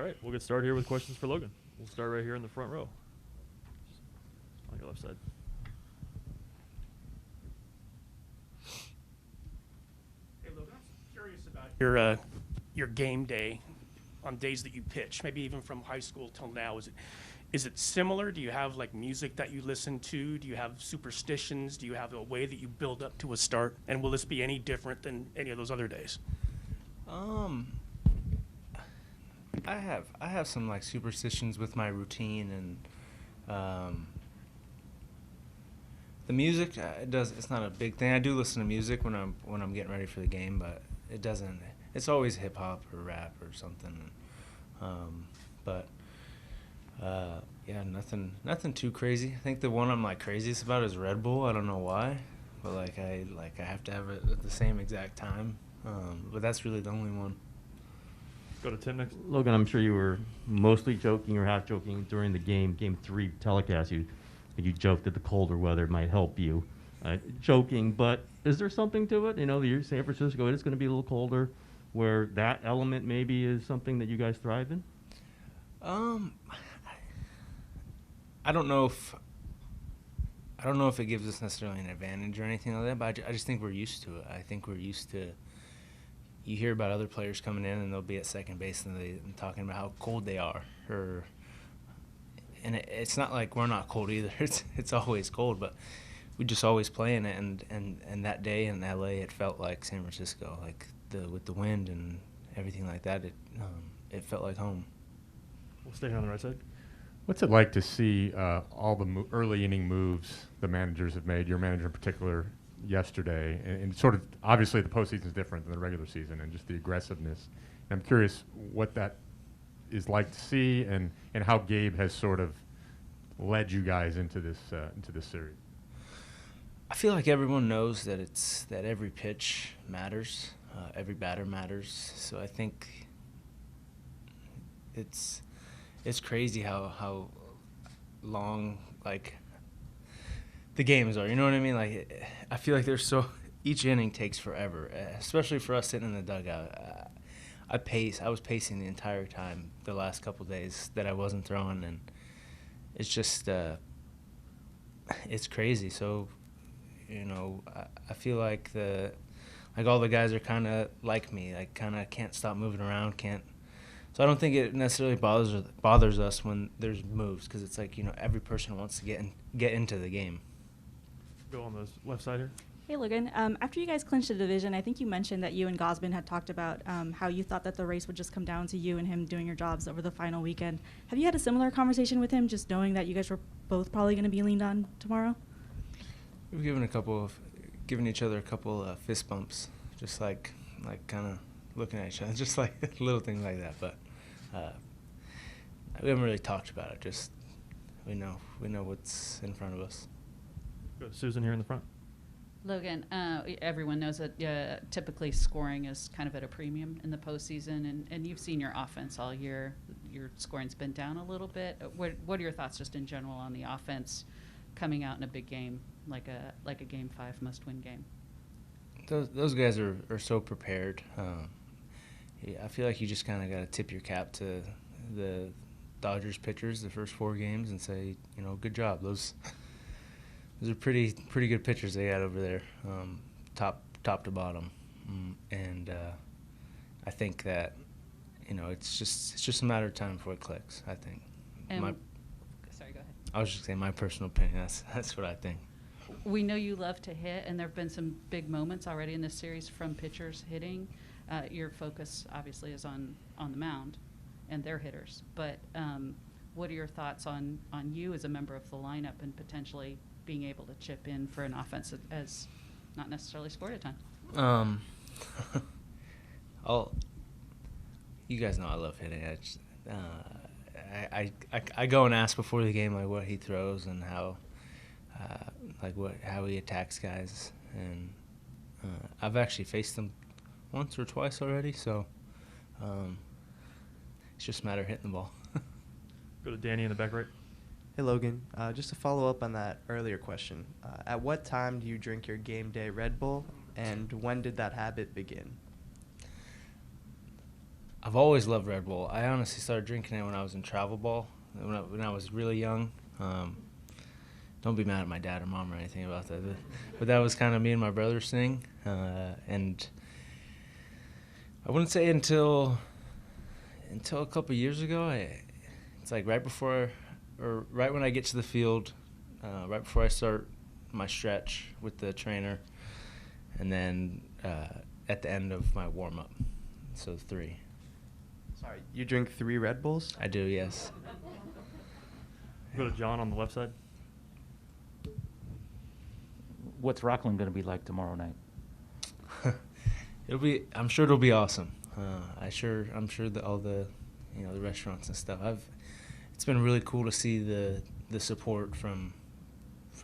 All right, we'll get started here with questions for Logan. We'll start right here in the front row. On your left side. Hey, Logan, I'm curious about your game day on days that you pitch, maybe even from high school till now. Is it similar? Do you have like music that you listen to? Do you have superstitions? Do you have a way that you build up to a start? And will this be any different than any of those other days? I have some like superstitions with my routine, and the music it's not a big thing. I do listen to music when I'm getting ready for the game, but it doesn't. It's always hip hop or rap or something. Yeah, nothing too crazy. I think the one I'm like craziest about is Red Bull. I don't know why, but I have to have it at the same exact time. But that's really the only one. Go to Tim next. Logan, I'm sure you were mostly joking or half joking during the Game 3 telecast. You joked that the colder weather might help you. Joking, but is there something to it? You know, you're San Francisco, it is going to be a little colder, where that element maybe is something that you guys thrive in? I don't know if it gives us necessarily an advantage or anything like that, but I just think we're used to it. I think we're used to. You hear about other players coming in and they'll be at second base and talking about how cold they are, and it's not like we're not cold either. It's always cold, but we just always play in it. And that day in LA, it felt like San Francisco, like with the wind and everything like that. It felt like home. We'll stay here on the right side. What's it like to see all the early inning moves the managers have made, your manager in particular, yesterday? And sort of, obviously, the postseason is different than the regular season, and just the aggressiveness. And I'm curious what that is like to see, and how Gabe has sort of led you guys into this series. I feel like everyone knows that every pitch matters, every batter matters. So I think it's crazy how long like the games are. You know what I mean? Like I feel like each inning takes forever, especially for us sitting in the dugout. I was pacing the entire time the last couple of days that I wasn't throwing, and it's just it's crazy. So, you know, I feel like all the guys are kind of like me, like kind of can't stop moving around, So I don't think it necessarily bothers us when there's moves, because it's like, you know, every person wants to get into the game. Go on the left side here. Hey, Logan. After you guys clinched the division, I think you mentioned that you and Gosman had talked about how you thought that the race would just come down to you and him doing your jobs over the final weekend. Have you had a similar conversation with him, just knowing that you guys were both probably going to be leaned on tomorrow? We've given each other a couple fist bumps, just like kind of looking at each other, just like little things like that. But we haven't really talked about it. Just we know what's in front of us. Go to Susan here in the front. Logan, everyone knows that typically scoring is kind of at a premium in the postseason, and you've seen your offense all year. Your scoring's been down a little bit. What are your thoughts just in general on the offense coming out in a big game like a Game 5 must-win game? Those guys are so prepared. I feel like you just kind of got to tip your cap to the Dodgers pitchers the first 4 games and say, you know, good job. Those are pretty good pitchers they got over there, top to bottom, and I think that, you know, it's just a matter of time before it clicks. I think. Sorry, go ahead. I was just saying my personal opinion. That's what I think. We know you love to hit, and there have been some big moments already in this series from pitchers hitting. Your focus obviously is on the mound and their hitters, but what are your thoughts on you as a member of the lineup and potentially being able to chip in for an offense that has not necessarily scored a ton? You guys know I love hitting. I go and ask before the game like what he throws and how he attacks guys, and I've actually faced him once or twice already, so it's just a matter of hitting the ball. Go to Danny in the back right. Hey, Logan. Just to follow up on that earlier question, at what time do you drink your game day Red Bull, and when did that habit begin? I've always loved Red Bull. I honestly started drinking it when I was in travel ball, when I was really young. Don't be mad at my dad or mom or anything about that. But that was kind of me and my brother's thing. And I wouldn't say until a couple years ago. It's like right when I get to the field, right before I start my stretch with the trainer, and then at the end of my warm-up. So 3. Sorry, you drink 3 Red Bulls? I do, yes. Go to John on the left side. What's Rocklin going to be like tomorrow night? I'm sure it'll be awesome. I'm sure that all the the restaurants and stuff. It's been really cool to see the support from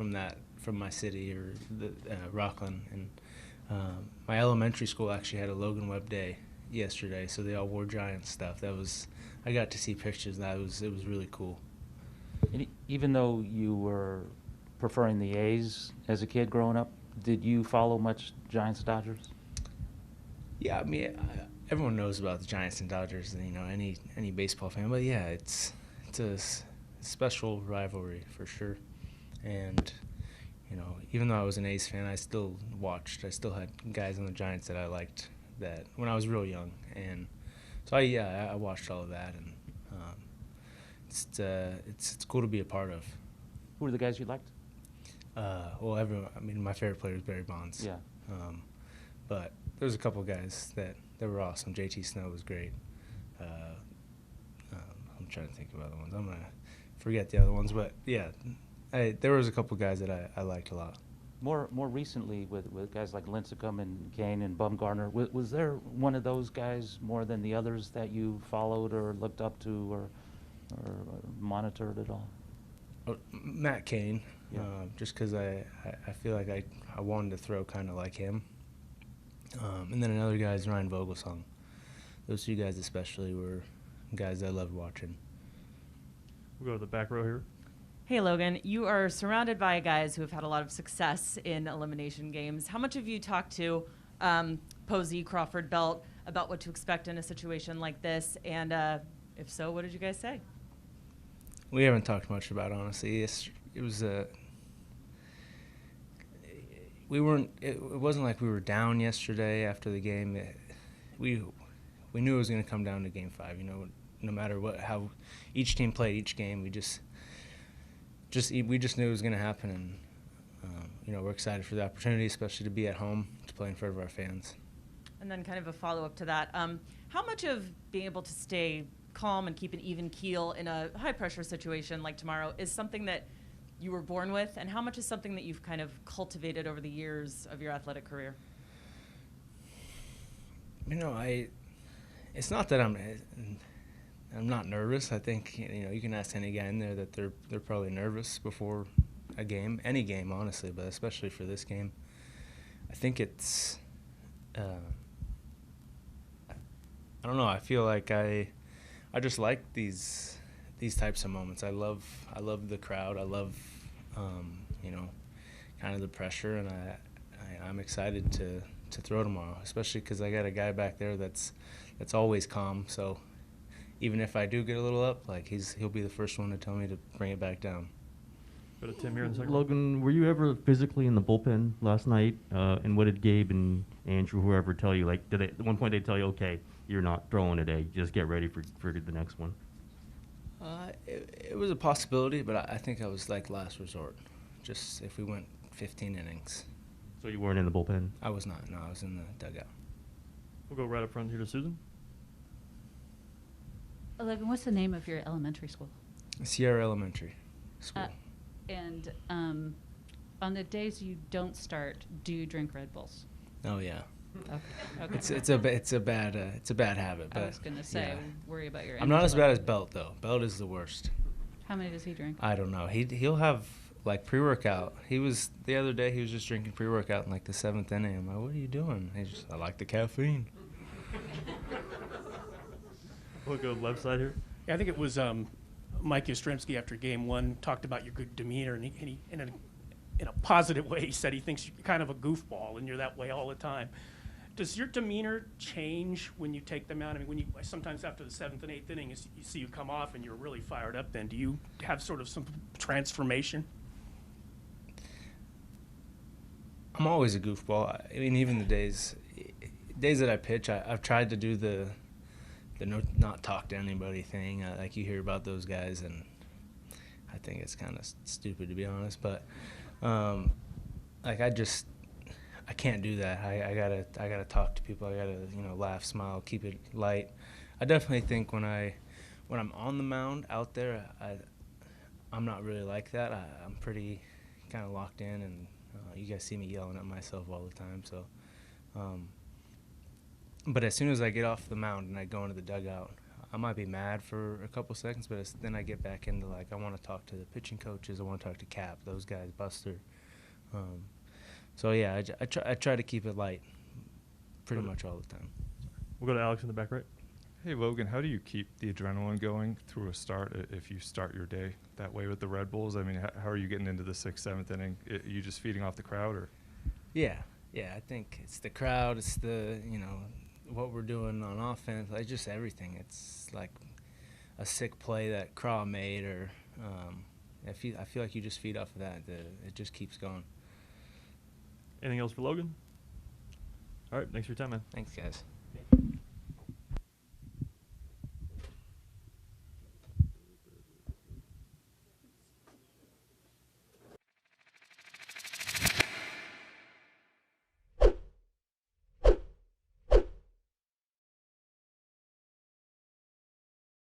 my city or the Rocklin, and my elementary school actually had a Logan Webb day yesterday, so they all wore Giants stuff. I got to see pictures. It was really cool. And even though you were preferring the A's as a kid growing up, did you follow much Giants Dodgers? Yeah, I mean, everyone knows about the Giants and Dodgers, any baseball fan. But yeah, it's a special rivalry for sure. And even though I was an A's fan, I still watched. I still had guys on the Giants that I liked that when I was real young, and so I watched all of that, and it's cool to be a part of. Who were the guys you liked? Well, everyone. I mean, my favorite player is Barry Bonds. Yeah. But there was a couple guys that were awesome. JT Snow was great. I'm trying to think of other ones. I'm gonna forget the other ones, but yeah, there was a couple guys that I liked a lot. More recently with guys like Lincecum and Kane and Bumgarner, was there one of those guys more than the others that you followed or looked up to or monitored at all? Matt Kane, Yeah. just because I feel like I wanted to throw kind of like him. And then another guy is Ryan Vogelsong. Those 2 guys especially were guys I loved watching. We'll go to the back row here. Hey, Logan, you are surrounded by guys who have had a lot of success in elimination games. How much have you talked to Posey, Crawford, Belt about what to expect in a situation like this? And if so, what did you guys say? We haven't talked much about it, honestly. It wasn't like we were down yesterday after the game. We knew it was going to come down to Game 5. No matter how each team played each game, we just knew it was going to happen, and we're excited for the opportunity, especially to be at home to play in front of our fans. And then kind of a follow-up to that, how much of being able to stay calm and keep an even keel in a high-pressure situation like tomorrow is something that you were born with, and how much is something that you've kind of cultivated over the years of your athletic career? It's not that I'm not nervous. I think you can ask any guy in there that they're probably nervous before a game, any game, honestly, but especially for this game. I think it's I don't know. I feel like I just like these types of moments. I love the crowd. I love kind of the pressure, and I'm excited to throw tomorrow, especially because I got a guy back there that's always calm. So even if I do get a little up, like he'll be the first one to tell me to bring it back down. Go to Tim here in a second. Logan, were you ever physically in the bullpen last night? And what did Gabe and Andrew, whoever, tell you? Like, at one point they tell you, okay, you're not throwing today, just get ready for the next one? It was a possibility, but I think I was like last resort. Just if we went 15 innings. So you weren't in the bullpen? I was not. No, I was in the dugout. We'll go right up front here to Susan. Logan, what's the name of your elementary school? Sierra Elementary School. And on the days you don't start, do you drink Red Bulls? Oh yeah. Okay. It's a bad habit. But I was gonna say, yeah. worry about your. I'm not as energy bad level. as Belt though. Belt is the worst. How many does he drink? I don't know. He'll have like pre-workout. The other day he was just drinking pre-workout in like the 7th inning. I'm like, what are you doing? He's just, I like the caffeine. We'll go left side here. Yeah, I think it was Mike Yastrzemski after Game 1 talked about your good demeanor, and he in a positive way, he said he thinks you're kind of a goofball and you're that way all the time. Does your demeanor change when you take them out? I mean, when you sometimes after the 7th and 8th inning, you see you come off and you're really fired up. Then do you have sort of some transformation? I'm always a goofball. I mean, even the days that I pitch, I've tried to do the not talk to anybody thing. Like you hear about those guys, and I think it's kind of stupid, to be honest. But like I can't do that. I gotta talk to people. I gotta laugh, smile, keep it light. I definitely think when I'm on the mound out there, I'm not really like that. I'm pretty kind of locked in, and you guys see me yelling at myself all the time. So, but as soon as I get off the mound and I go into the dugout, I might be mad for a couple seconds, but then I get back into like I want to talk to the pitching coaches. I want to talk to Cap, those guys, Buster. So yeah, I try to keep it light pretty much all the time. We'll go to Alex in the back right. Hey, Logan, how do you keep the adrenaline going through a start if you start your day that way with the Red Bulls? I mean, how are you getting into the 6th, 7th inning? Are you just feeding off the crowd? Or? Yeah, I think it's the crowd. It's the, what we're doing on offense. Like just everything. It's like a sick play that Craw made, or I feel like you just feed off of that. It just keeps going. Anything else for Logan? All right, thanks for your time, man. Thanks, guys.